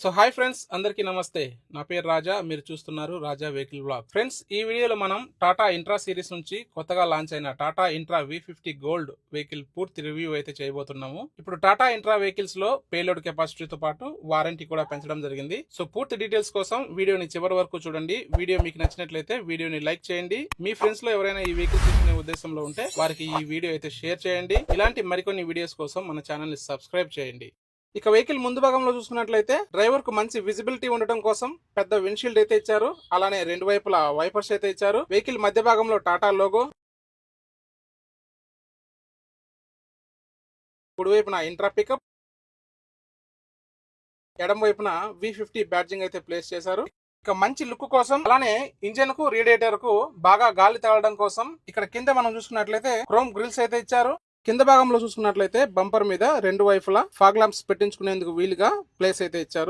So hi friends, అందరికీ నమస్తే. నా పేరు రాజా. మీరు చూస్తున్నారు రాజా వెహికల్ బ్లాగ్. ఫ్రెండ్స్, ఈ వీడియోలో మనం టాటా ఇంట్రా సిరీస్ నుంచి కొత్తగా లాంచ్ అయిన Tata intra V50 gold vehicle పూర్తి రివ్యూ అయితే చేయబోతున్నాము. ఇప్పుడు టాటా ఇంట్రా వెహికల్స్ లో పేలోడ్ కెపాసిటీతో పాటు వారంటీ కూడా పెంచడం జరిగింది. సో పూర్తి డీటెయిల్స్ కోసం వీడియోని చివరి వరకు చూడండి. వీడియో మీకు నచ్చినట్లయితే వీడియోని లైక్ చేయండి. మీ ఫ్రెండ్స్ లో ఎవరైనా ఈ వెహికల్ తీసుకునే ఉద్దేశంలో ఉంటే వారికి ఈ వీడియో అయితే షేర్ చేయండి. ఇలాంటి మరికొన్ని వీడియోస్ కోసం మన ఛానల్ ని సబ్స్క్రైబ్ చేయండి. ఇక వెహికల్ ముందు భాగంలో చూసుకున్నట్లయితే డ్రైవర్ కు మంచి విజిబిలిటీ ఉండటం కోసం పెద్ద విండ్షీల్డ్ అయితే ఇచ్చారు. అలానే రెండు వైపులా వైపర్స్ అయితే ఇచ్చారు. వెహికల్ మధ్య భాగంలో టాటా లోగో, కుడి వైపున ఇంట్రా పికప్, ఎడమ వైపున V50 బ్యాడ్జింగ్ అయితే ప్లేస్ చేశారు. ఇక మంచి లుక్ కోసం అలానే ఇంజన్ కు రేడియేటర్ కు బాగా గాలి తగలడం కోసం ఇక్కడ కింద మనం చూసుకున్నట్లయితే క్రోమ్ గ్రిల్స్ అయితే ఇచ్చారు. కింద భాగంలో చూసుకున్నట్లయితే బంపర్ మీద రెండు వైపులా ఫాగ్ లాంప్స్ పెట్టించుకునేందుకు వీలుగా ప్లేస్ అయితే ఇచ్చారు.